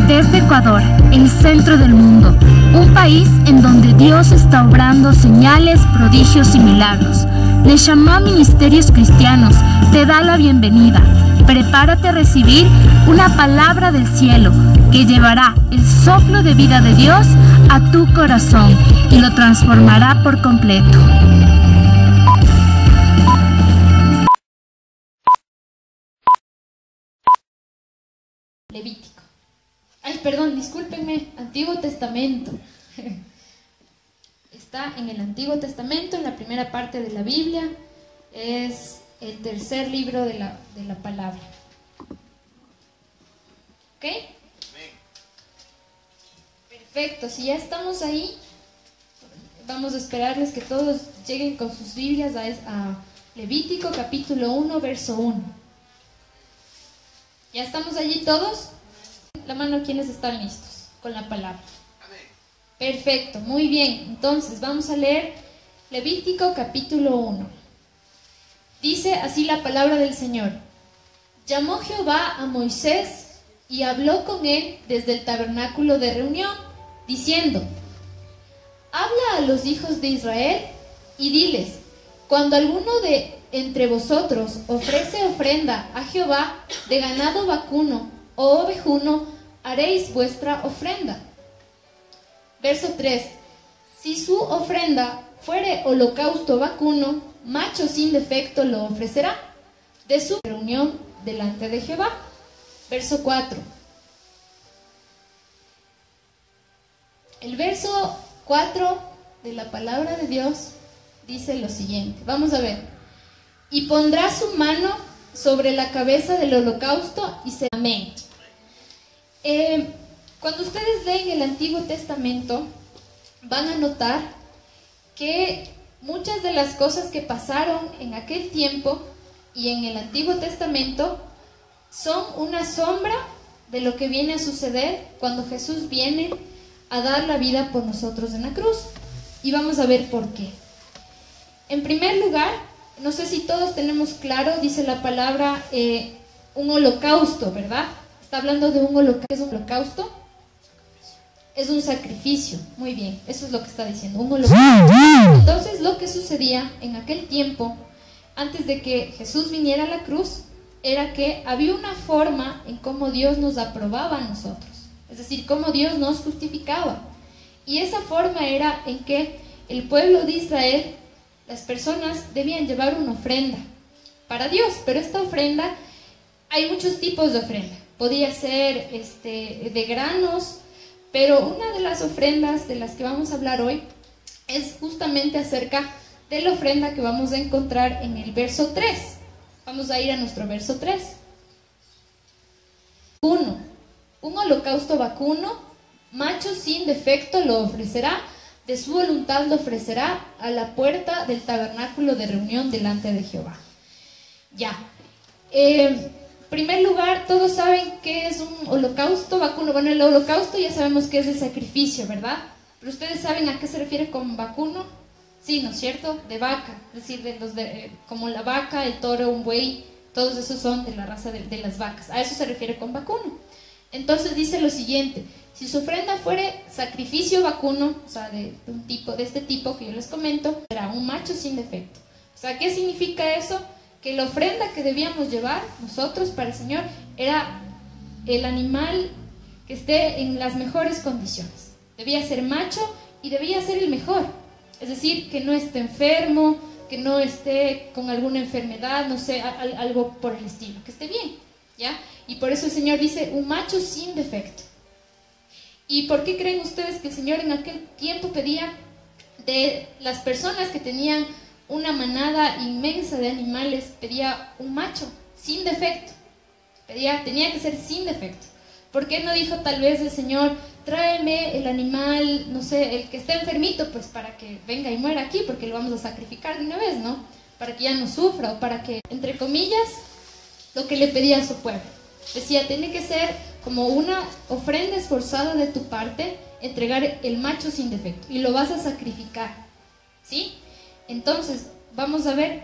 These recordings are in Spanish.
Desde Ecuador, el centro del mundo, un país en donde Dios está obrando señales, prodigios y milagros. Neshama Ministerios Cristianos te da la bienvenida. Prepárate a recibir una palabra del cielo que llevará el soplo de vida de Dios a tu corazón y lo transformará por completo. Levítico. Ay, perdón, discúlpenme, Antiguo Testamento. Está en el Antiguo Testamento, en la primera parte de la Biblia. Es el tercer libro de la palabra. ¿Ok? Perfecto, si ya estamos ahí, vamos a esperarles que todos lleguen con sus Biblias a Levítico capítulo 1, verso 1. ¿Ya estamos allí todos? La mano, ¿quiénes están listos con la palabra? Perfecto, muy bien. Entonces vamos a leer Levítico capítulo 1. Dice así la palabra del Señor. Llamó Jehová a Moisés y habló con él desde el tabernáculo de reunión, diciendo: habla a los hijos de Israel y diles: cuando alguno de entre vosotros ofrece ofrenda a Jehová de ganado vacuno o ovejuno, haréis vuestra ofrenda. Verso 3. Si su ofrenda fuere holocausto vacuno, macho sin defecto lo ofrecerá de su reunión delante de Jehová. Verso 4. El verso 4 de la palabra de Dios dice lo siguiente. Vamos a ver. Y pondrá su mano sobre la cabeza del holocausto y se... Amén. Cuando ustedes leen el Antiguo Testamento, van a notar que muchas de las cosas que pasaron en aquel tiempo y en el Antiguo Testamento son una sombra de lo que viene a suceder cuando Jesús viene a dar la vida por nosotros en la cruz. Y vamos a ver por qué. En primer lugar, no sé si todos tenemos claro, dice la palabra, un holocausto, ¿verdad? Está hablando de un holocausto. ¿Qué es un holocausto? Es un sacrificio. Muy bien, eso es lo que está diciendo, un holocausto. Entonces, lo que sucedía en aquel tiempo, antes de que Jesús viniera a la cruz, era que había una forma en cómo Dios nos aprobaba a nosotros. Es decir, cómo Dios nos justificaba. Y esa forma era en que el pueblo de Israel, las personas debían llevar una ofrenda para Dios. Pero esta ofrenda, hay muchos tipos de ofrenda. Podía ser de granos, pero una de las ofrendas de las que vamos a hablar hoy es justamente acerca de la ofrenda que vamos a encontrar en el verso 3. Vamos a ir a nuestro verso 3. 1. Un holocausto vacuno, macho sin defecto lo ofrecerá, de su voluntad lo ofrecerá a la puerta del tabernáculo de reunión delante de Jehová. Ya. En primer lugar, todos saben qué es un holocausto vacuno. Bueno, el holocausto ya sabemos que es el sacrificio, ¿verdad? Pero ustedes saben a qué se refiere con vacuno. Sí, ¿no es cierto? De vaca, es decir, como la vaca, el toro, un buey, todos esos son de la raza de las vacas. A eso se refiere con vacuno. Entonces dice lo siguiente: si su ofrenda fuere sacrificio vacuno, o sea, de este tipo que yo les comento, será un macho sin defecto. O sea, ¿qué significa eso? Que la ofrenda que debíamos llevar nosotros para el Señor era el animal que esté en las mejores condiciones. Debía ser macho y debía ser el mejor. Es decir, que no esté enfermo, que no esté con alguna enfermedad, no sé, algo por el estilo, que esté bien, ¿ya? Y por eso el Señor dice un macho sin defecto. ¿Y por qué creen ustedes que el Señor en aquel tiempo pedía de las personas que tenían una manada inmensa de animales, pedía un macho sin defecto? Tenía que ser sin defecto. ¿Por qué no dijo tal vez el Señor: tráeme el animal, no sé, el que esté enfermito, pues para que venga y muera aquí, porque lo vamos a sacrificar de una vez, ¿no? Para que ya no sufra, o para que, entre comillas, lo que le pedía a su pueblo. Decía, tiene que ser como una ofrenda esforzada de tu parte, entregar el macho sin defecto, y lo vas a sacrificar, ¿sí? Entonces, vamos a ver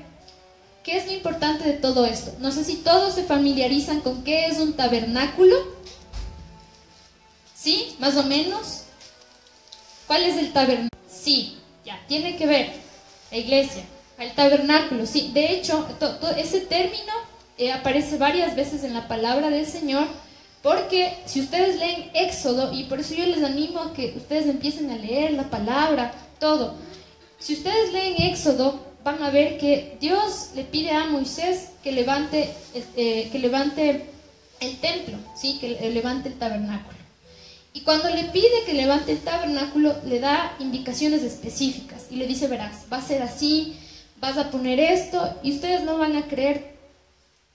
qué es lo importante de todo esto. No sé si todos se familiarizan con qué es un tabernáculo. más o menos. ¿Cuál es el tabernáculo? Sí, ya, tiene que ver la iglesia, el tabernáculo, sí. De hecho, ese término aparece varias veces en la palabra del Señor, porque si ustedes leen Éxodo, y por eso yo les animo a que ustedes empiecen a leer la palabra, todo. Si ustedes leen Éxodo, van a ver que Dios le pide a Moisés que levante el templo, ¿sí? Que levante el tabernáculo. Y cuando le pide que levante el tabernáculo, le da indicaciones específicas y le dice, verás, va a ser así, vas a poner esto, y ustedes no van a creer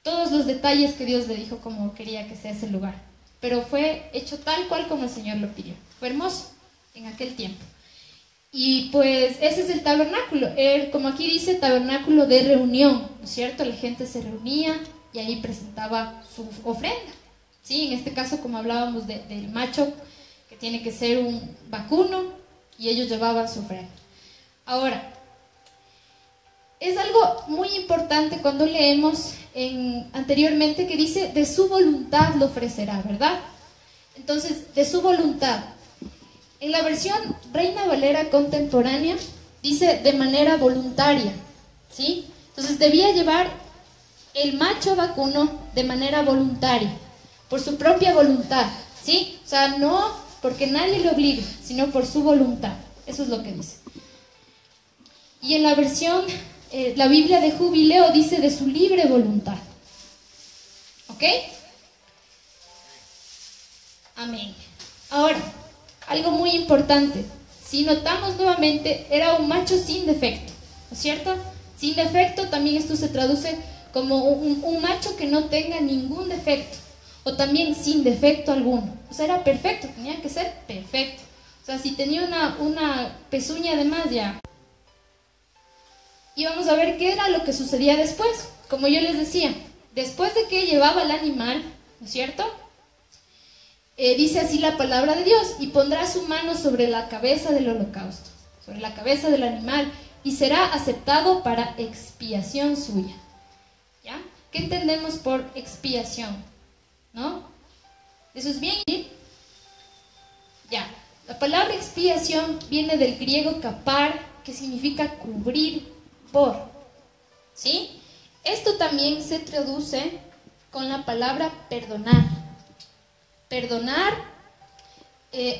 todos los detalles que Dios le dijo como quería que sea ese lugar. Pero fue hecho tal cual como el Señor lo pidió. Fue hermoso en aquel tiempo. Y pues ese es el tabernáculo. Como aquí dice, tabernáculo de reunión, ¿no es cierto? La gente se reunía y ahí presentaba su ofrenda. Sí, en este caso, como hablábamos del macho, que tiene que ser un vacuno, y ellos llevaban su ofrenda. Ahora, es algo muy importante cuando leemos anteriormente que dice, de su voluntad lo ofrecerá, ¿verdad? Entonces, de su voluntad. En la versión Reina Valera contemporánea, dice de manera voluntaria, ¿sí? Entonces, debía llevar el macho vacuno de manera voluntaria, por su propia voluntad, ¿sí? O sea, no porque nadie le obligue, sino por su voluntad. Eso es lo que dice. Y en la versión, la Biblia de Jubileo dice de su libre voluntad. ¿Ok? Amén. Ahora, algo muy importante. Si notamos nuevamente, era un macho sin defecto, ¿no es cierto? Sin defecto, también esto se traduce como un macho que no tenga ningún defecto. O también sin defecto alguno. O sea, era perfecto, tenía que ser perfecto. O sea, si tenía una pezuña de más, ya. Y vamos a ver qué era lo que sucedía después. Como yo les decía, después de que llevaba el animal, ¿no es cierto? Dice así la palabra de Dios, y pondrá su mano sobre la cabeza del holocausto, sobre la cabeza del animal, y será aceptado para expiación suya. ¿Ya? ¿Qué entendemos por expiación? ¿No? Eso es bien. Ya, la palabra expiación viene del griego kapar, que significa cubrir por. ¿Sí? Esto también se traduce con la palabra perdonar. Perdonar,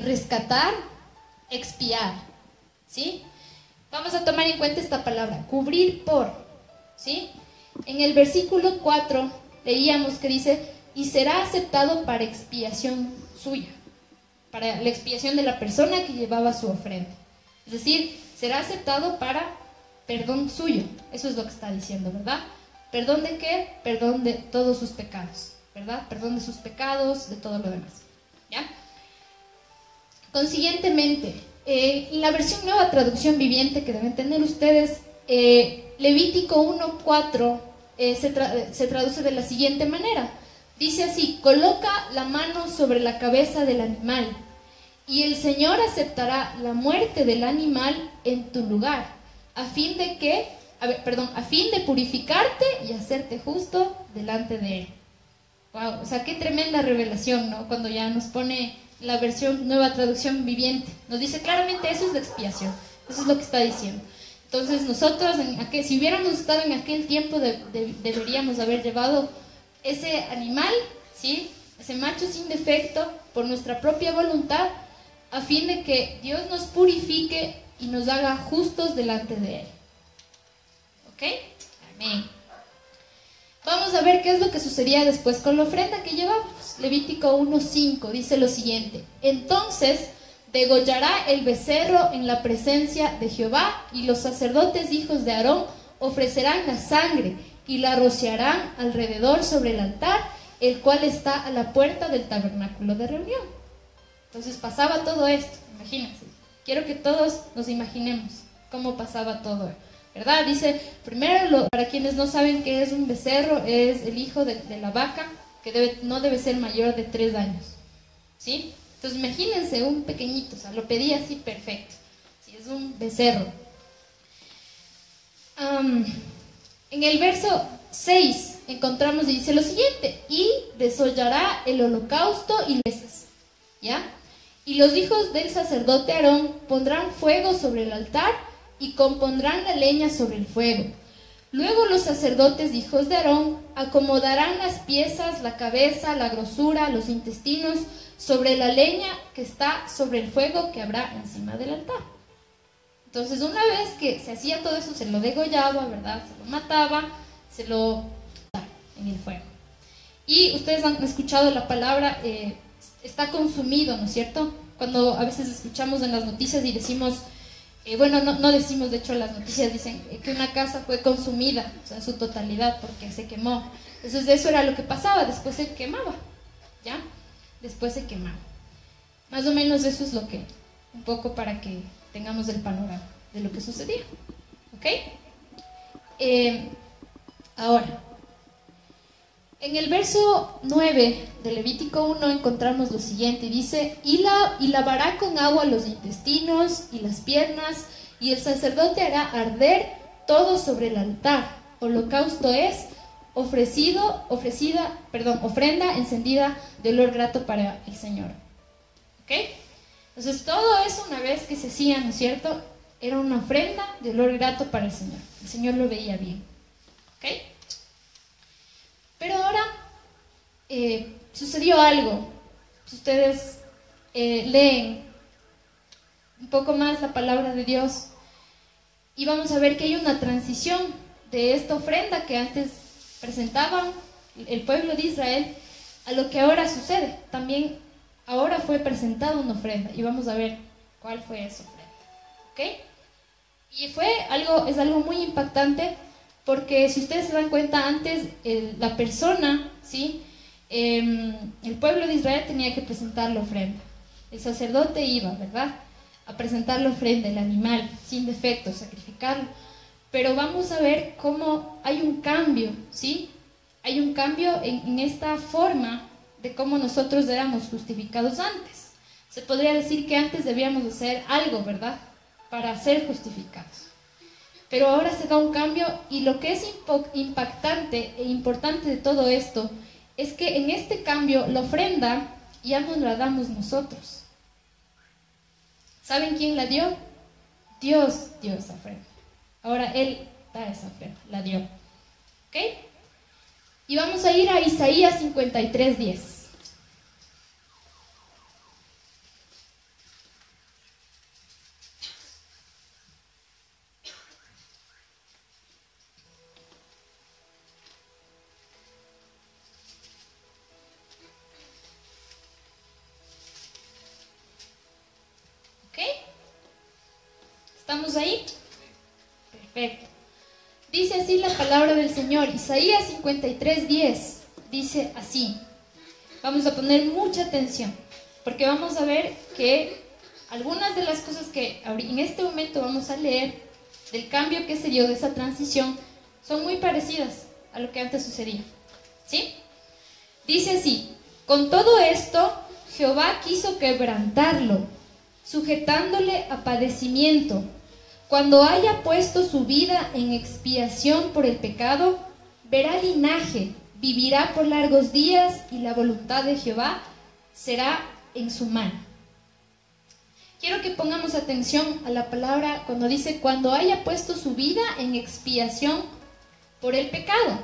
rescatar, expiar. ¿Sí? Vamos a tomar en cuenta esta palabra, cubrir por. ¿Sí? En el versículo 4 leíamos que dice, y será aceptado para expiación suya, para la expiación de la persona que llevaba su ofrenda. Es decir, será aceptado para perdón suyo. Eso es lo que está diciendo, ¿verdad? ¿Perdón de qué? Perdón de todos sus pecados, ¿verdad? Perdón de sus pecados, de todo lo demás. ¿Ya? Consiguientemente, en la versión Nueva Traducción Viviente que deben tener ustedes, Levítico 1:4 se traduce de la siguiente manera. Dice así, coloca la mano sobre la cabeza del animal, y el Señor aceptará la muerte del animal en tu lugar, a fin de purificarte y hacerte justo delante de Él. Wow, o sea, qué tremenda revelación, ¿no? Cuando ya nos pone la versión Nueva Traducción Viviente. Nos dice claramente eso es la expiación. Eso es lo que está diciendo. Entonces nosotros, si hubiéramos estado en aquel tiempo, deberíamos haber llevado ese animal, ¿sí? Ese macho sin defecto, por nuestra propia voluntad, a fin de que Dios nos purifique y nos haga justos delante de Él. ¿Ok? Amén. Vamos a ver qué es lo que sucedía después con la ofrenda que llevamos. Levítico 1:5 dice lo siguiente: entonces degollará el becerro en la presencia de Jehová, y los sacerdotes hijos de Aarón ofrecerán la sangre y la rociarán alrededor sobre el altar, el cual está a la puerta del tabernáculo de reunión. Entonces pasaba todo esto, imagínense. Quiero que todos nos imaginemos cómo pasaba todo, ¿verdad? Dice, primero, para quienes no saben qué es un becerro, es el hijo de la vaca, que no debe ser mayor de 3 años, ¿sí? Entonces imagínense un pequeñito, o sea, lo pedía así perfecto, ¿sí? Es un becerro. En el verso 6 encontramos y dice lo siguiente: y desollará el holocausto y mesas, ¿ya? Y los hijos del sacerdote Aarón pondrán fuego sobre el altar y compondrán la leña sobre el fuego. Luego los sacerdotes hijos de Aarón acomodarán las piezas, la cabeza, la grosura, los intestinos sobre la leña que está sobre el fuego que habrá encima del altar. Entonces, una vez que se hacía todo eso, se lo degollaba, ¿verdad? Se lo mataba, se lo en el fuego. Y ustedes han escuchado la palabra está consumido, ¿no es cierto? Cuando a veces escuchamos en las noticias y decimos, bueno, no decimos, de hecho las noticias dicen que una casa fue consumida, o sea, en su totalidad, porque se quemó. Entonces eso era lo que pasaba, después se quemaba, ¿ya? Después se quemaba. Más o menos eso es lo que, un poco para que tengamos el panorama de lo que sucedía, ¿ok? Ahora, en el verso 9 de Levítico 1 encontramos lo siguiente, dice, y lavará con agua los intestinos y las piernas, y el sacerdote hará arder todo sobre el altar. Holocausto es ofrenda encendida de olor grato para el Señor. ¿Ok? Entonces todo eso, una vez que se hacía, ¿no es cierto?, era una ofrenda de olor grato para el Señor. El Señor lo veía bien. ¿Ok? Pero ahora sucedió algo. Si ustedes leen un poco más la palabra de Dios, y vamos a ver que hay una transición de esta ofrenda que antes presentaban el pueblo de Israel a lo que ahora sucede. También ahora fue presentada una ofrenda y vamos a ver cuál fue esa ofrenda. ¿Ok? Y es algo muy impactante, porque si ustedes se dan cuenta, antes la persona, ¿sí?, el pueblo de Israel tenía que presentar la ofrenda. El sacerdote iba, ¿verdad?, a presentar la ofrenda, el animal, sin defecto, sacrificarlo. Pero vamos a ver cómo hay un cambio, ¿sí? Hay un cambio en esta forma de cómo nosotros éramos justificados antes. Se podría decir que antes debíamos hacer algo, ¿verdad?, para ser justificados. Pero ahora se da un cambio, y lo que es impactante e importante de todo esto es que en este cambio la ofrenda ya no la damos nosotros. ¿Saben quién la dio? Dios dio esa ofrenda. Ahora Él da esa ofrenda, la dio. ¿Ok? Y vamos a ir a Isaías 53:10. ¿Estamos ahí? Perfecto. Dice así la palabra del Señor. Isaías 53:10 dice así. Vamos a poner mucha atención, porque vamos a ver que algunas de las cosas que en este momento vamos a leer, del cambio que se dio, de esa transición, son muy parecidas a lo que antes sucedía. ¿Sí? Dice así: con todo esto, Jehová quiso quebrantarlo, sujetándole a padecimiento. Cuando haya puesto su vida en expiación por el pecado, verá linaje, vivirá por largos días, y la voluntad de Jehová será en su mano. Quiero que pongamos atención a la palabra cuando dice cuando haya puesto su vida en expiación por el pecado.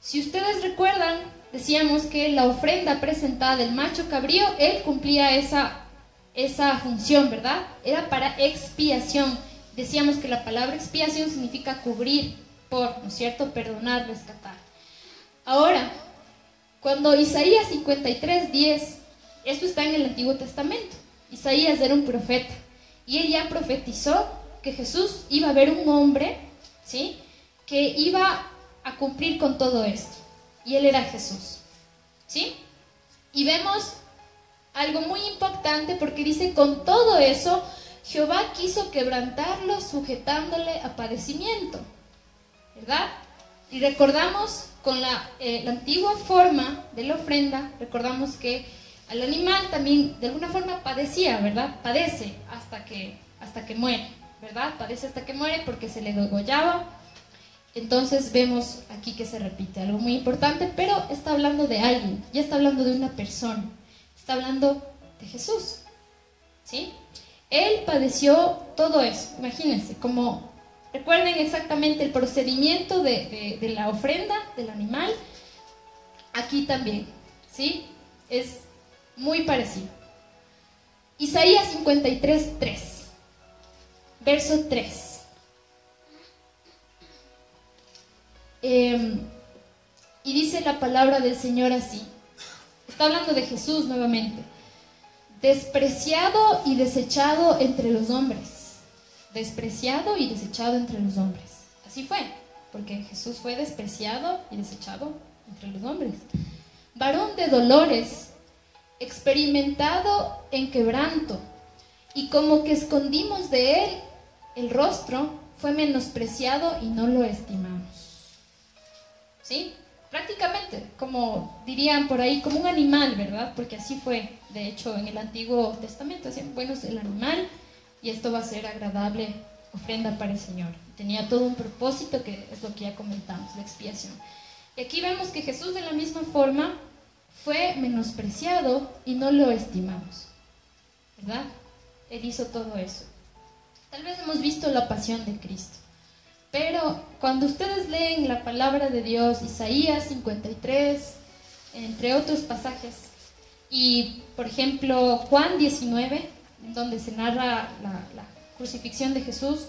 Si ustedes recuerdan, decíamos que la ofrenda presentada del macho cabrío, él cumplía esa función, ¿verdad? Era para expiación. Decíamos que la palabra expiación significa cubrir por, ¿no es cierto?, perdonar, rescatar. Ahora, cuando Isaías 53:10, esto está en el Antiguo Testamento, Isaías era un profeta, y él ya profetizó que Jesús iba a ver un hombre, ¿sí?, que iba a cumplir con todo esto, y él era Jesús, ¿sí? Y vemos algo muy importante, porque dice, con todo eso, Jehová quiso quebrantarlo, sujetándole a padecimiento, ¿verdad? Y recordamos con la antigua forma de la ofrenda, recordamos que al animal también de alguna forma padecía, ¿verdad? Padece hasta que muere, ¿verdad? Padece hasta que muere porque se le degollaba. Entonces vemos aquí que se repite algo muy importante, pero está hablando de alguien, ya está hablando de una persona, está hablando de Jesús, ¿sí? Él padeció todo eso, imagínense, como recuerden exactamente el procedimiento de la ofrenda del animal, aquí también, ¿sí? Es muy parecido. Isaías 53:3, verso 3. Y dice la palabra del Señor así. Está hablando de Jesús nuevamente. Despreciado y desechado entre los hombres. Despreciado y desechado entre los hombres. Así fue, porque Jesús fue despreciado y desechado entre los hombres. Varón de dolores, experimentado en quebranto, y como que escondimos de él el rostro, fue menospreciado y no lo estimamos. ¿Sí? Prácticamente, como dirían por ahí, como un animal, ¿verdad? Porque así fue, de hecho, en el Antiguo Testamento. Decían, bueno, es el animal y esto va a ser agradable ofrenda para el Señor. Tenía todo un propósito que es lo que ya comentamos, la expiación. Y aquí vemos que Jesús de la misma forma fue menospreciado y no lo estimamos, ¿verdad? Él hizo todo eso. Tal vez hemos visto la pasión de Cristo. Pero cuando ustedes leen la palabra de Dios, Isaías 53, entre otros pasajes, y por ejemplo Juan 19, donde se narra la crucifixión de Jesús,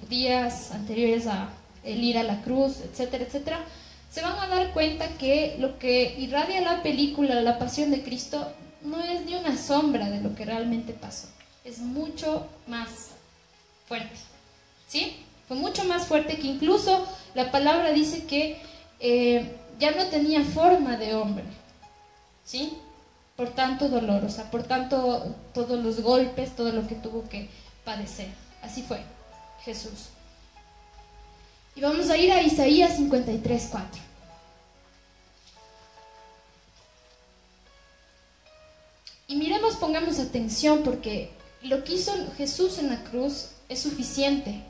días anteriores a el ir a la cruz, etcétera, etcétera, se van a dar cuenta que lo que irradia la película, la pasión de Cristo, no es ni una sombra de lo que realmente pasó. Es mucho más fuerte, ¿sí? Fue mucho más fuerte, que incluso la palabra dice que ya no tenía forma de hombre, ¿sí? Por tanto dolor, o sea, por tanto todos los golpes, todo lo que tuvo que padecer. Así fue Jesús. Y vamos a ir a Isaías 53:4. Y miremos, pongamos atención, porque lo que hizo Jesús en la cruz es suficiente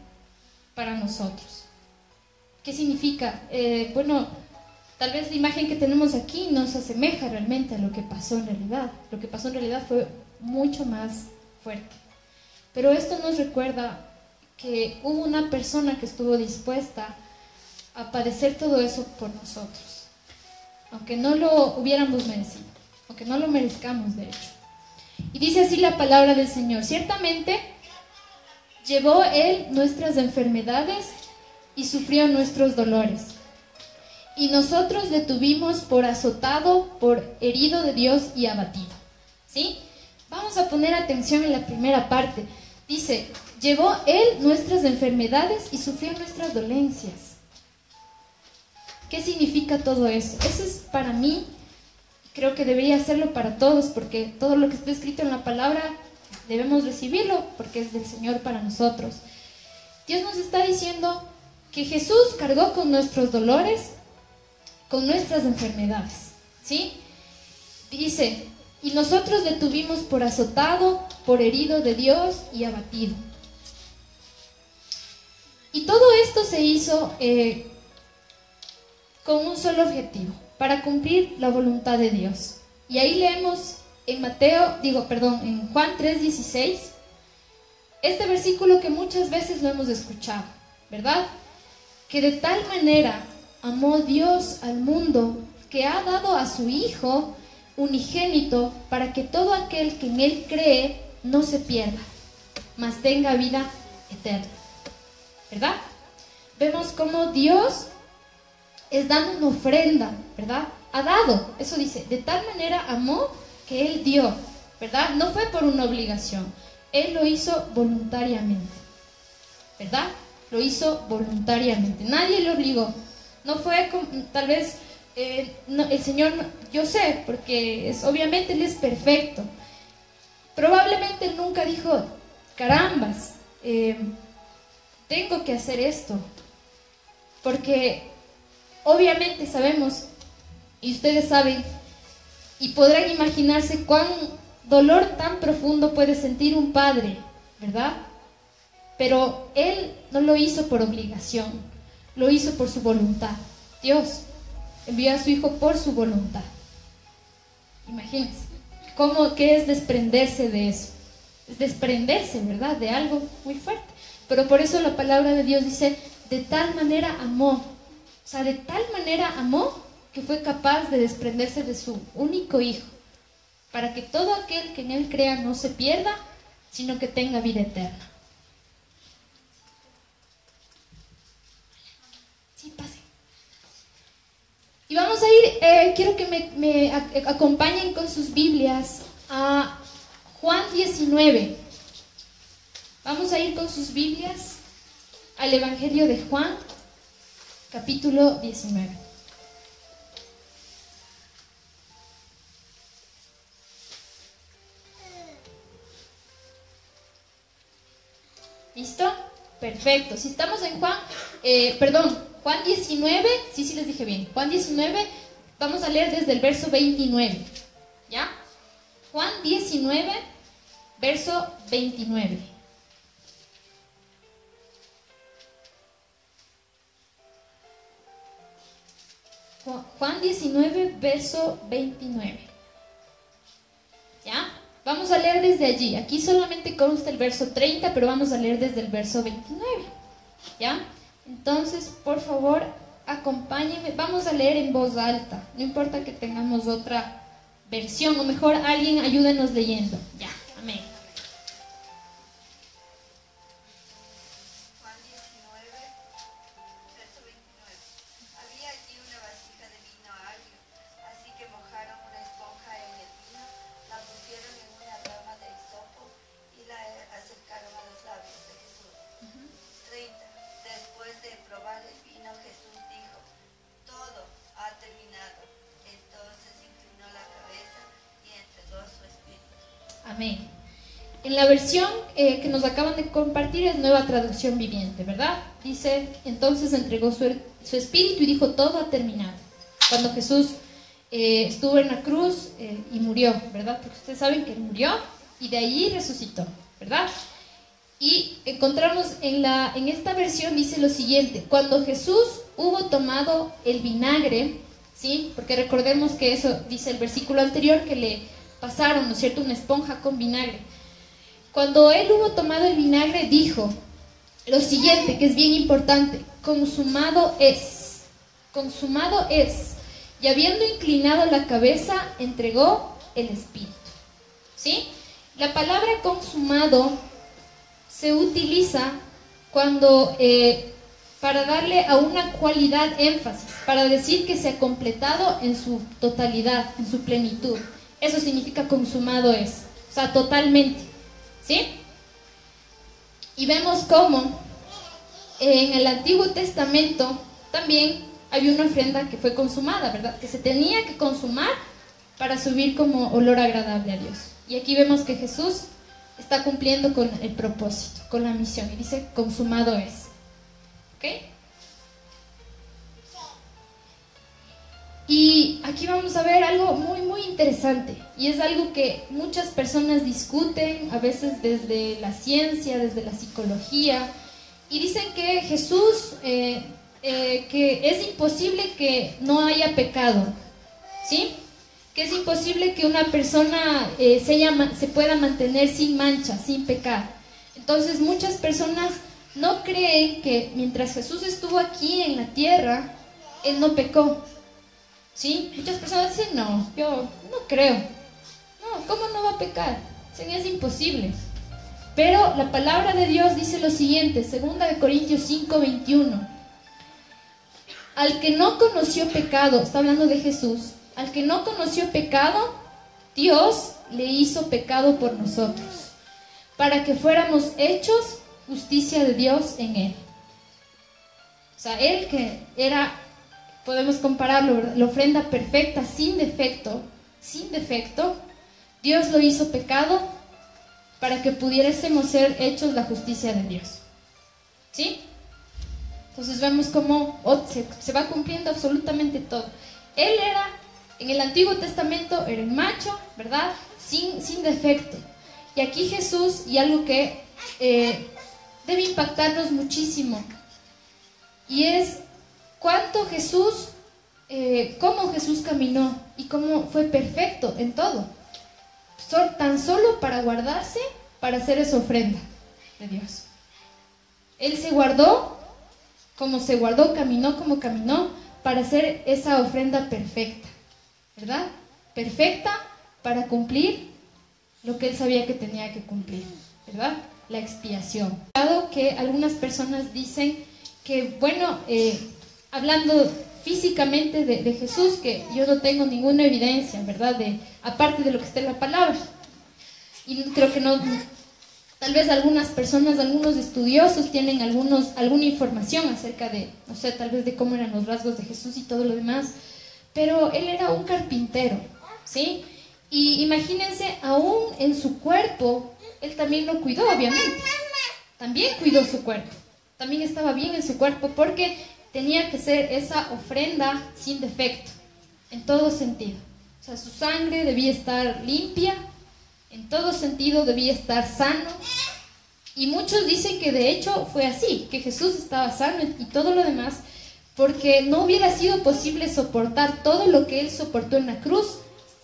para nosotros. ¿Qué significa? Bueno, tal vez la imagen que tenemos aquí no se asemeja realmente a lo que pasó en realidad. Lo que pasó en realidad fue mucho más fuerte. Pero esto nos recuerda que hubo una persona que estuvo dispuesta a padecer todo eso por nosotros, aunque no lo hubiéramos merecido, aunque no lo merezcamos de hecho. Y dice así la palabra del Señor: ciertamente llevó Él nuestras enfermedades y sufrió nuestros dolores. Y nosotros le tuvimos por azotado, por herido de Dios y abatido. ¿Sí? Vamos a poner atención en la primera parte. Dice, llevó Él nuestras enfermedades y sufrió nuestras dolencias. ¿Qué significa todo eso? Eso es para mí, creo que debería serlo para todos, porque todo lo que está escrito en la palabra debemos recibirlo, porque es del Señor para nosotros. Dios nos está diciendo que Jesús cargó con nuestros dolores, con nuestras enfermedades, ¿sí? Dice, y nosotros le tuvimos por azotado, por herido de Dios y abatido. Y todo esto se hizo con un solo objetivo, para cumplir la voluntad de Dios. Y ahí leemos en en Juan 3:16, este versículo que muchas veces lo hemos escuchado, ¿verdad? Que de tal manera amó Dios al mundo que ha dado a su Hijo unigénito para que todo aquel que en Él cree no se pierda, mas tenga vida eterna. ¿Verdad? Vemos cómo Dios es dando una ofrenda, ¿verdad? Ha dado, eso dice, de tal manera amó que Él dio, ¿verdad? No fue por una obligación, Él lo hizo voluntariamente, ¿verdad? Lo hizo voluntariamente, nadie le obligó. No fue tal vez, el Señor, yo sé, porque obviamente Él es perfecto. Probablemente Él nunca dijo, carambas, tengo que hacer esto, porque obviamente sabemos, y ustedes saben, y podrán imaginarse cuán dolor tan profundo puede sentir un padre, ¿verdad? Pero Él no lo hizo por obligación, lo hizo por su voluntad. Dios envió a su Hijo por su voluntad. Imagínense, ¿qué es desprenderse de eso? desprenderse, ¿verdad?, de algo muy fuerte. Pero por eso la palabra de Dios dice, de tal manera amó. O sea, de tal manera amó que fue capaz de desprenderse de su único hijo, para que todo aquel que en él crea no se pierda, sino que tenga vida eterna. Sí, pase. Y vamos a ir, quiero que me acompañen con sus Biblias a Juan 19. Vamos a ir con sus Biblias al Evangelio de Juan, capítulo 19. ¿Listo? Perfecto. Si estamos en Juan 19, sí les dije bien. Juan 19, vamos a leer desde el verso 29. ¿Ya? Juan 19, verso 29. Juan 19, verso 29. ¿Ya? Vamos a leer desde allí. Aquí solamente consta el verso 30, pero vamos a leer desde el verso 29. ¿Ya? Entonces, por favor, acompáñenme. Vamos a leer en voz alta. No importa que tengamos otra versión, o mejor alguien ayúdenos leyendo. Ya, amén. Juan 19, verso 29. Había allí una vasija de vino agrio, así que mojaron una esponja en el vino, la pusieron en una rama de hisopo y la acercaron a los labios de Jesús. 30. Después de probar el vino, Jesús dijo, todo ha terminado. Entonces inclinó la cabeza y entregó su espíritu. Amén. En la versión que nos acaban de compartir es Nueva Traducción Viviente, ¿verdad? Dice, entonces entregó su espíritu y dijo, todo ha terminado. Cuando Jesús estuvo en la cruz y murió, ¿verdad? Porque ustedes saben que él murió y de allí resucitó, ¿verdad? Y encontramos en esta versión dice lo siguiente, cuando Jesús hubo tomado el vinagre, ¿sí? Porque recordemos que eso dice el versículo anterior, que le pasaron, ¿no es cierto?, una esponja con vinagre. Cuando él hubo tomado el vinagre, dijo lo siguiente, que es bien importante, consumado es, consumado es. Y habiendo inclinado la cabeza, entregó el espíritu. ¿Sí? La palabra consumado se utiliza cuando, para darle a una cualidad énfasis, para decir que se ha completado en su totalidad, en su plenitud. Eso significa consumado es, o sea, totalmente. ¿Sí? Y vemos cómo en el Antiguo Testamento también había una ofrenda que fue consumada, ¿verdad? Que se tenía que consumar para subir como olor agradable a Dios. Y aquí vemos que Jesús está cumpliendo con el propósito, con la misión. Y dice, consumado es. ¿Ok? Y aquí vamos a ver algo muy, muy interesante. Y es algo que muchas personas discuten, a veces desde la ciencia, desde la psicología. Y dicen que Jesús, que es imposible que no haya pecado. ¿Sí? Que es imposible que una persona se pueda mantener sin mancha, sin pecar. Entonces muchas personas no creen que mientras Jesús estuvo aquí en la tierra, Él no pecó. ¿Sí? Muchas personas dicen, no, yo no creo. No, ¿cómo no va a pecar? Dicen, es imposible. Pero la palabra de Dios dice lo siguiente, 2 Corintios 5:21. Al que no conoció pecado, está hablando de Jesús, al que no conoció pecado, Dios le hizo pecado por nosotros, para que fuéramos hechos justicia de Dios en él. O sea, él que era, podemos compararlo, ¿verdad?, la ofrenda perfecta, sin defecto, Dios lo hizo pecado para que pudiésemos ser hechos la justicia de Dios. ¿Sí? Entonces vemos cómo se va cumpliendo absolutamente todo. Él era, en el Antiguo Testamento, era el macho, ¿verdad?, sin defecto. Y aquí Jesús, y algo que debe impactarnos muchísimo, y es cuánto Jesús, cómo Jesús caminó y cómo fue perfecto en todo. Tan solo para guardarse para hacer esa ofrenda de Dios. Él se guardó como se guardó, caminó como caminó, para hacer esa ofrenda perfecta, ¿verdad? Perfecta para cumplir lo que él sabía que tenía que cumplir, ¿verdad? La expiación. Dado que algunas personas dicen que, bueno, hablando físicamente de Jesús, que yo no tengo ninguna evidencia, ¿verdad? Aparte de lo que está en la palabra. Y creo que no, tal vez algunas personas, algunos estudiosos tienen alguna información acerca de, no sé, tal vez de cómo eran los rasgos de Jesús y todo lo demás, pero él era un carpintero, ¿sí? Y imagínense, aún en su cuerpo, él también lo cuidó, obviamente. También cuidó su cuerpo. También estaba bien en su cuerpo porque tenía que ser esa ofrenda sin defecto, en todo sentido. O sea, su sangre debía estar limpia, en todo sentido debía estar sano. Y muchos dicen que de hecho fue así, que Jesús estaba sano y todo lo demás, porque no hubiera sido posible soportar todo lo que él soportó en la cruz,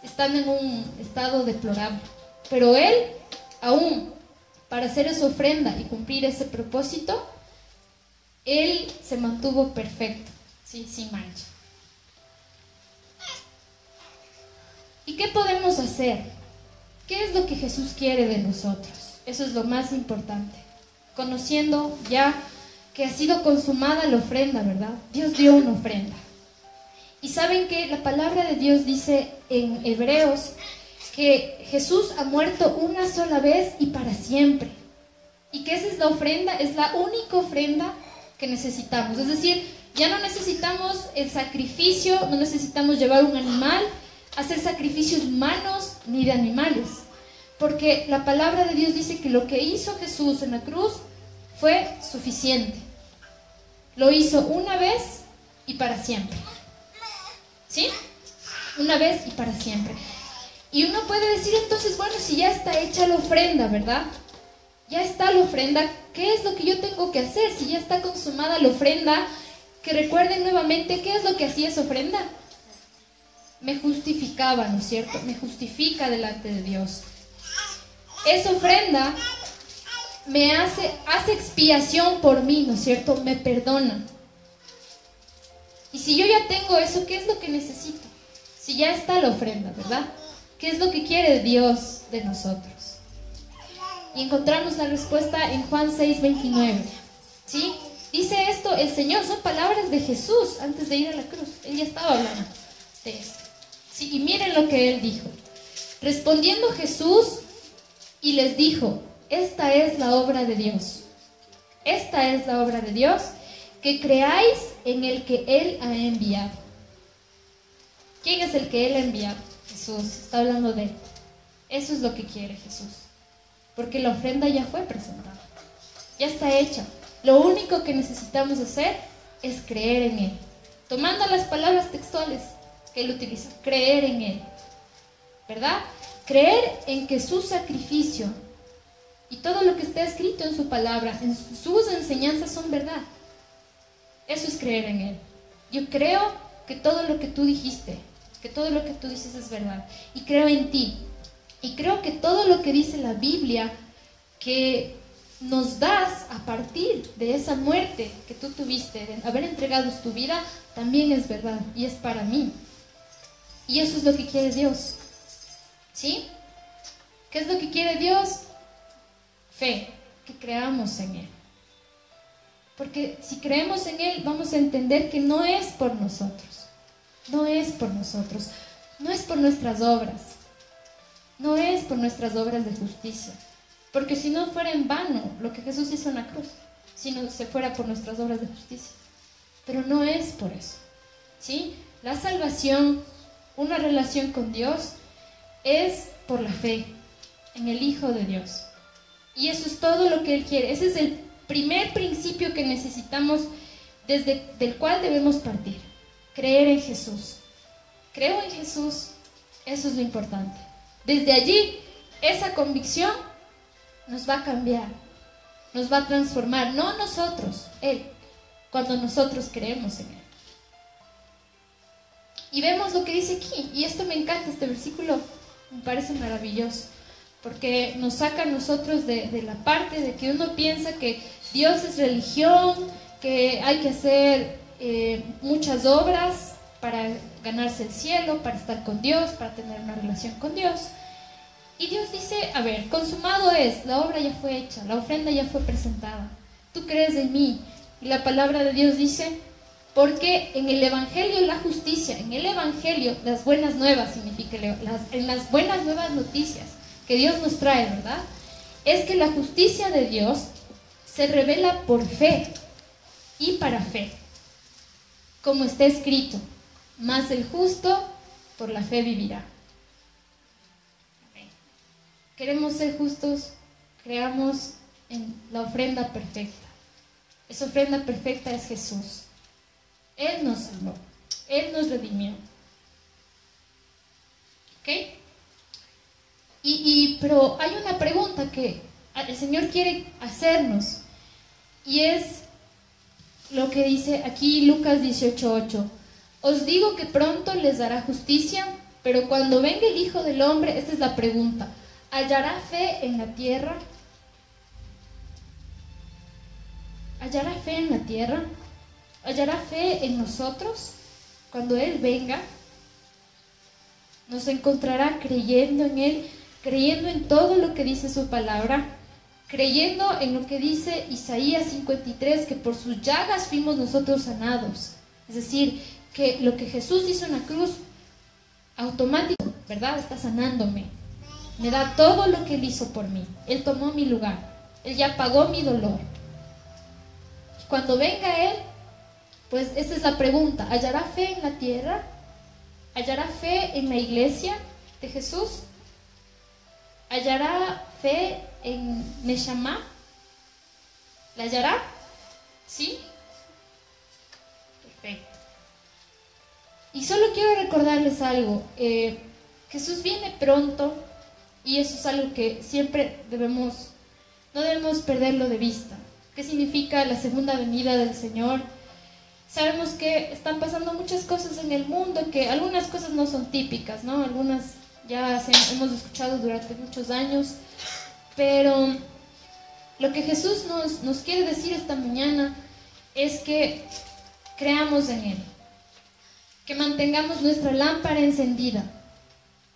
estando en un estado deplorable. Pero él, aún para hacer esa ofrenda y cumplir ese propósito, él se mantuvo perfecto, ¿sí? Sin mancha. ¿Y qué podemos hacer? ¿Qué es lo que Jesús quiere de nosotros? Eso es lo más importante. Conociendo ya que ha sido consumada la ofrenda, ¿verdad? Dios dio una ofrenda. Y saben que la palabra de Dios dice en Hebreos que Jesús ha muerto una sola vez y para siempre. Y que esa es la ofrenda, es la única ofrenda que necesitamos. Es decir, ya no necesitamos el sacrificio, no necesitamos llevar un animal, hacer sacrificios humanos ni de animales. Porque la palabra de Dios dice que lo que hizo Jesús en la cruz fue suficiente. Lo hizo una vez y para siempre. ¿Sí? Una vez y para siempre. Y uno puede decir entonces, bueno, si ya está hecha la ofrenda, ¿verdad? Ya está la ofrenda, ¿qué es lo que yo tengo que hacer? Si ya está consumada la ofrenda, que recuerden nuevamente, ¿qué es lo que hacía esa ofrenda? Me justificaba, ¿no es cierto? Me justifica delante de Dios. Esa ofrenda me hace expiación por mí, ¿no es cierto? Me perdona. Y si yo ya tengo eso, ¿qué es lo que necesito? Si ya está la ofrenda, ¿verdad? ¿Qué es lo que quiere Dios de nosotros? Y encontramos la respuesta en Juan 6:29. ¿Sí? Dice esto el Señor, son palabras de Jesús antes de ir a la cruz. Él ya estaba hablando de esto. ¿Sí? Y miren lo que Él dijo. Respondiendo Jesús y les dijo, esta es la obra de Dios. Esta es la obra de Dios, que creáis en el que Él ha enviado. ¿Quién es el que Él ha enviado? Jesús. Está hablando de Él. Eso es lo que quiere Jesús. Porque la ofrenda ya fue presentada. Ya está hecha. Lo único que necesitamos hacer es creer en Él. Tomando las palabras textuales que Él utiliza. Creer en Él. ¿Verdad? Creer en que su sacrificio y todo lo que está escrito en su palabra, en sus enseñanzas son verdad. Eso es creer en Él. Yo creo que todo lo que tú dijiste, que todo lo que tú dices es verdad. Y creo en ti. Y creo que todo lo que dice la Biblia, que nos das a partir de esa muerte que tú tuviste, de haber entregado tu vida, también es verdad. Y es para mí. Y eso es lo que quiere Dios. ¿Sí? ¿Qué es lo que quiere Dios? Fe, que creamos en Él. Porque si creemos en Él, vamos a entender que no es por nosotros. No es por nosotros. No es por nuestras obras. No es por nuestras obras de justicia. Porque si no fuera en vano lo que Jesús hizo en la cruz, si no se fuera por nuestras obras de justicia. Pero no es por eso. ¿Sí? La salvación, una relación con Dios, es por la fe en el Hijo de Dios. Y eso es todo lo que Él quiere. Ese es el primer principio que necesitamos, del cual debemos partir. Creer en Jesús. Creo en Jesús, eso es lo importante. Desde allí, esa convicción nos va a cambiar, nos va a transformar. No nosotros, Él, cuando nosotros creemos en Él. Y vemos lo que dice aquí, y esto me encanta, este versículo me parece maravilloso. porque nos saca a nosotros de la parte de que uno piensa que Dios es religión, que hay que hacer muchas obras para ganarse el cielo, para estar con Dios, para tener una relación con Dios. Y Dios dice, a ver, consumado es, la obra ya fue hecha, la ofrenda ya fue presentada, tú crees en mí. Y la palabra de Dios dice, porque en el Evangelio la justicia, en el Evangelio las buenas nuevas, significa en las buenas nuevas noticias que Dios nos trae, ¿verdad? Es que la justicia de Dios se revela por fe y para fe, como está escrito, mas el justo por la fe vivirá. Queremos ser justos, creamos en la ofrenda perfecta. Esa ofrenda perfecta es Jesús. Él nos salvó, Él nos redimió. ¿Ok? Pero hay una pregunta que el Señor quiere hacernos, y es lo que dice aquí Lucas 18:8. Os digo que pronto les dará justicia, pero cuando venga el Hijo del Hombre, esta es la pregunta, ¿hallará fe en la tierra? ¿Hallará fe en la tierra? ¿Hallará fe en nosotros? Cuando Él venga, nos encontrará creyendo en Él, creyendo en todo lo que dice su palabra, creyendo en lo que dice Isaías 53, que por sus llagas fuimos nosotros sanados. Es decir, que lo que Jesús hizo en la cruz, automático, ¿verdad? Está sanándome. Me da todo lo que Él hizo por mí. Él tomó mi lugar. Él ya pagó mi dolor. Cuando venga Él, pues esa es la pregunta. ¿Hallará fe en la tierra? ¿Hallará fe en la iglesia de Jesús? ¿Hallará fe en Neshama? ¿La hallará? ¿Sí? Perfecto. Y solo quiero recordarles algo. Jesús viene pronto, y eso es algo que siempre no debemos perderlo de vista. ¿Qué significa la segunda venida del Señor? Sabemos que están pasando muchas cosas en el mundo, que algunas cosas no son típicas, ¿no? Algunas ya hemos escuchado durante muchos años, pero lo que Jesús nos quiere decir esta mañana es que creamos en Él, que mantengamos nuestra lámpara encendida,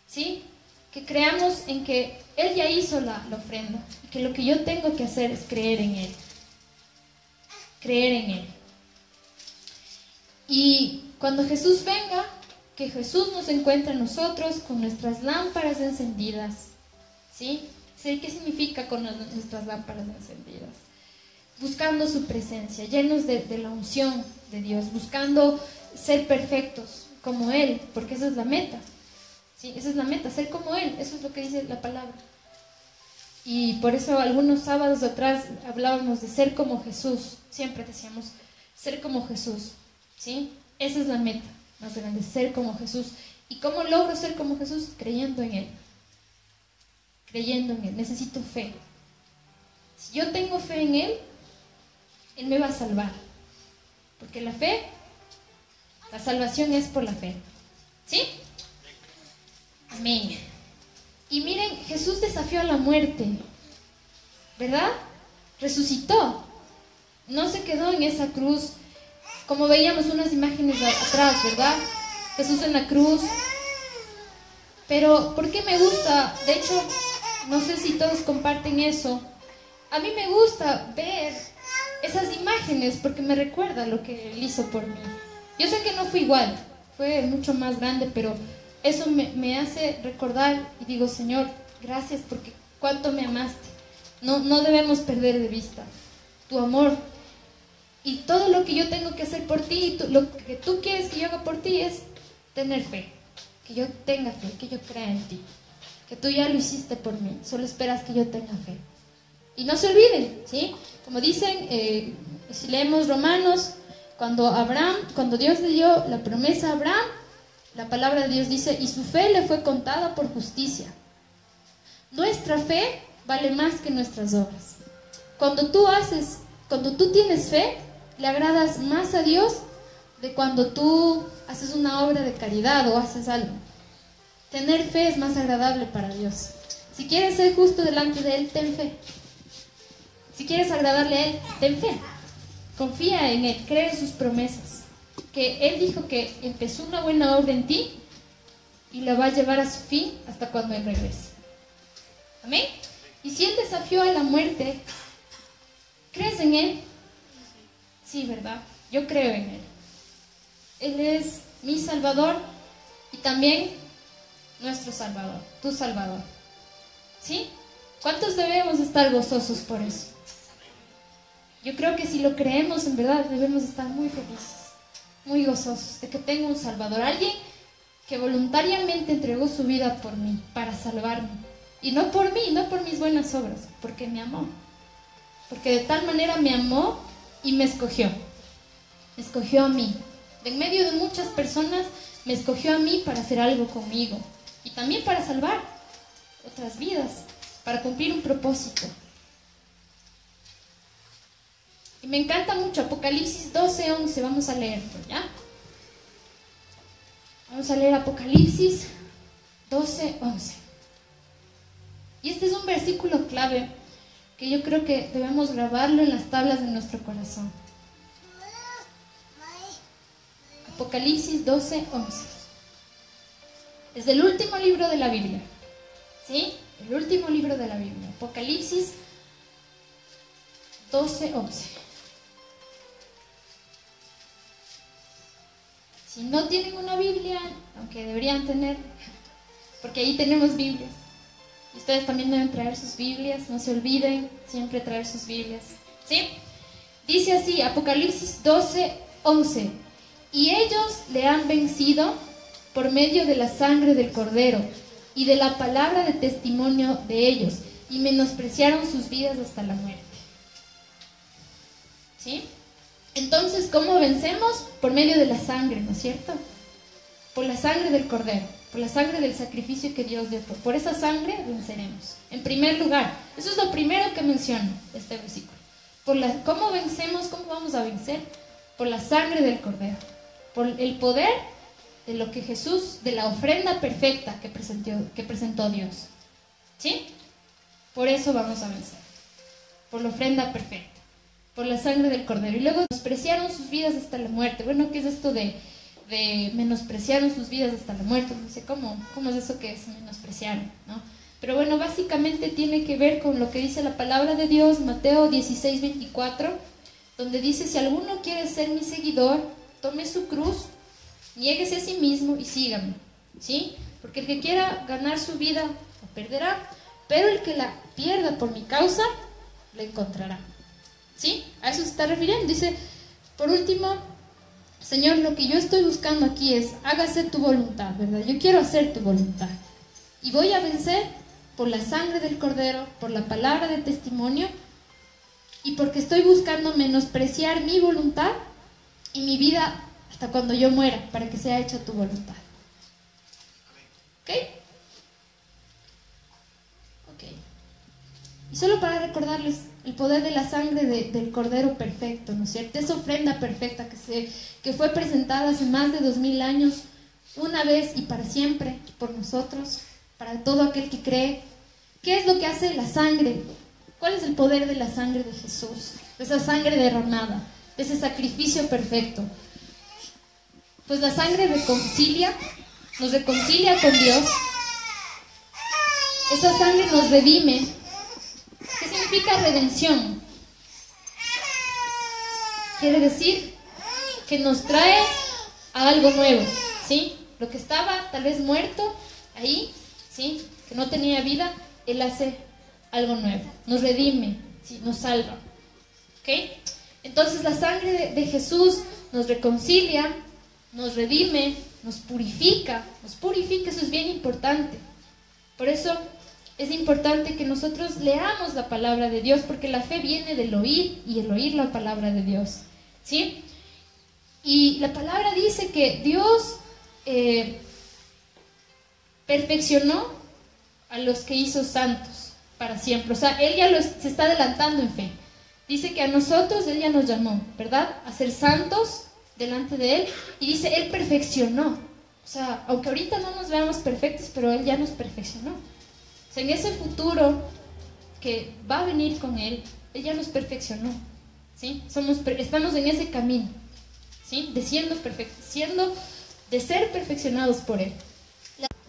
¿sí? Que creamos en que Él ya hizo la ofrenda, y que lo que yo tengo que hacer es creer en Él. Creer en Él. Y cuando Jesús venga, que Jesús nos encuentre a nosotros con nuestras lámparas encendidas. ¿Sí? ¿Sí? ¿Qué significa con nuestras lámparas encendidas? Buscando su presencia, llenos de la unción de Dios, buscando ser perfectos como Él, porque esa es la meta. ¿Sí? Esa es la meta, ser como Él, eso es lo que dice la palabra. Y por eso algunos sábados atrás hablábamos de ser como Jesús. Siempre decíamos, ser como Jesús. ¿Sí? Esa es la meta más grande, ser como Jesús. ¿Y cómo logro ser como Jesús? Creyendo en Él. Creyendo en Él. Necesito fe. Si yo tengo fe en Él, Él me va a salvar. Porque la fe, la salvación es por la fe. ¿Sí? Amén. Y miren, Jesús desafió a la muerte, ¿verdad? Resucitó. No se quedó en esa cruz, como veíamos unas imágenes atrás, ¿verdad? Jesús en la cruz. Pero, ¿por qué me gusta? De hecho, no sé si todos comparten eso. A mí me gusta ver esas imágenes porque me recuerda lo que Él hizo por mí. Yo sé que no fue igual, fue mucho más grande, pero eso me hace recordar y digo, Señor, gracias porque cuánto me amaste. No debemos perder de vista tu amor. Y todo lo que yo tengo que hacer por ti, lo que tú quieres que yo haga por ti es tener fe. Que yo tenga fe, que yo crea en ti. Que tú ya lo hiciste por mí, solo esperas que yo tenga fe. Y no se olviden, ¿sí? Como dicen, si leemos Romanos, cuando Dios le dio la promesa a Abraham, la palabra de Dios dice, y su fe le fue contada por justicia. Nuestra fe vale más que nuestras obras. Cuando tú tienes fe, le agradas más a Dios de cuando tú haces una obra de caridad o haces algo. Tener fe es más agradable para Dios. Si quieres ser justo delante de Él, ten fe. Si quieres agradarle a Él, ten fe. Confía en Él, cree en sus promesas. Que Él dijo que empezó una buena obra en ti y la va a llevar a su fin hasta cuando Él regrese. Amén. Y si Él desafió a la muerte, ¿crees en Él? Sí, ¿verdad? Yo creo en Él. Él es mi Salvador y también nuestro Salvador, tu Salvador. ¿Sí? ¿Cuántos debemos estar gozosos por eso? Yo creo que si lo creemos, en verdad debemos estar muy felices, muy gozosos de que tengo un Salvador, alguien que voluntariamente entregó su vida por mí, para salvarme. Y no por mí, no por mis buenas obras, porque me amó. Porque de tal manera me amó y me escogió. Me escogió a mí. De en medio de muchas personas, me escogió a mí para hacer algo conmigo. Y también para salvar otras vidas, para cumplir un propósito. Y me encanta mucho Apocalipsis 12:11, vamos a leerlo, ¿ya? Vamos a leer Apocalipsis 12:11. Y este es un versículo clave que yo creo que debemos grabarlo en las tablas de nuestro corazón. Apocalipsis 12:11. Es el último libro de la Biblia. ¿Sí? El último libro de la Biblia. Apocalipsis 12:11. Si no tienen una Biblia, aunque deberían tener, porque ahí tenemos Biblias. Y ustedes también deben traer sus Biblias, no se olviden siempre traer sus Biblias. ¿Sí? Dice así, Apocalipsis 12:11. Y ellos le han vencido por medio de la sangre del Cordero y de la palabra de testimonio de ellos, y menospreciaron sus vidas hasta la muerte. ¿Sí? Entonces, ¿cómo vencemos? Por medio de la sangre, ¿no es cierto? Por la sangre del Cordero, por la sangre del sacrificio que Dios dio. Por esa sangre venceremos. En primer lugar, eso es lo primero que menciona este versículo. ¿Cómo vencemos? ¿Cómo vamos a vencer? Por la sangre del Cordero, por el poder de lo que Jesús, de la ofrenda perfecta que presentó Dios. ¿Sí? Por eso vamos a vencer. Por la ofrenda perfecta. Por la sangre del Cordero. Y luego menospreciaron sus vidas hasta la muerte. Bueno, ¿qué es esto de menospreciaron sus vidas hasta la muerte? No sé cómo es eso que se menospreciaron, ¿no? Pero bueno, básicamente tiene que ver con lo que dice la palabra de Dios, Mateo 16:24, donde dice, si alguno quiere ser mi seguidor, tome su cruz, niéguese a sí mismo y sígame, ¿sí? Porque el que quiera ganar su vida la perderá, pero el que la pierda por mi causa, la encontrará. ¿Sí? A eso se está refiriendo. Dice, por último, Señor, lo que yo estoy buscando aquí es, hágase tu voluntad, ¿verdad? Yo quiero hacer tu voluntad. Y voy a vencer por la sangre del Cordero, por la palabra de testimonio, y porque estoy buscando menospreciar mi voluntad y mi vida hasta cuando yo muera, para que sea hecha tu voluntad. ¿Ok? Ok. Y solo para recordarles el poder de la sangre del Cordero perfecto, ¿no es cierto? Esa ofrenda perfecta que fue presentada hace más de 2000 años, una vez y para siempre, por nosotros, para todo aquel que cree. ¿Qué es lo que hace la sangre? ¿Cuál es el poder de la sangre de Jesús? De esa sangre derramada, de ese sacrificio perfecto. Pues la sangre nos reconcilia con Dios. Esa sangre nos redime. ¿Qué significa redención? Quiere decir que nos trae a algo nuevo, ¿sí? Lo que estaba tal vez muerto ahí, ¿sí? Que no tenía vida, Él hace algo nuevo. Nos redime, ¿sí? Nos salva. ¿Ok? Entonces la sangre de Jesús nos reconcilia, nos redime, nos purifica. Eso es bien importante. Por eso es importante que nosotros leamos la palabra de Dios, porque la fe viene del oír y el oír la palabra de Dios, ¿sí? Y la palabra dice que Dios perfeccionó a los que hizo santos para siempre. O sea, Él ya se está adelantando en fe. Dice que a nosotros Él ya nos llamó, ¿verdad? A ser santos delante de Él. Y dice, Él perfeccionó. O sea, aunque ahorita no nos veamos perfectos, pero Él ya nos perfeccionó. O sea, en ese futuro que va a venir con Él, Él ya nos perfeccionó, ¿sí? Estamos en ese camino, ¿sí? De ser perfeccionados por Él.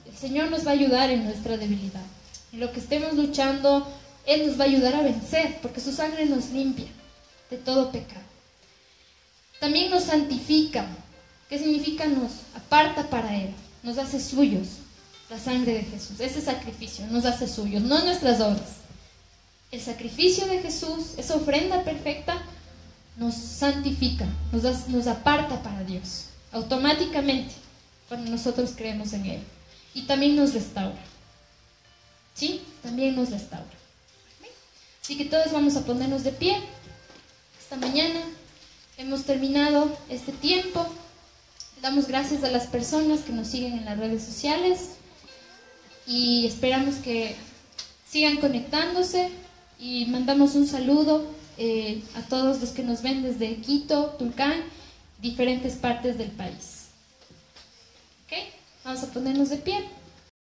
El Señor nos va a ayudar en nuestra debilidad. En lo que estemos luchando, Él nos va a ayudar a vencer, porque su sangre nos limpia de todo pecado. También nos santifica. ¿Qué significa? Nos aparta para Él, nos hace suyos. La sangre de Jesús, ese sacrificio nos hace suyos, no nuestras obras. El sacrificio de Jesús, esa ofrenda perfecta, nos santifica, nos aparta para Dios, automáticamente, cuando nosotros creemos en Él. Y también nos restaura. ¿Sí? También nos restaura. Así que todos vamos a ponernos de pie. Esta mañana hemos terminado este tiempo. Damos gracias a las personas que nos siguen en las redes sociales y esperamos que sigan conectándose y mandamos un saludo a todos los que nos ven desde Quito, Tulcán, diferentes partes del país. ¿Ok? Vamos a ponernos de pie.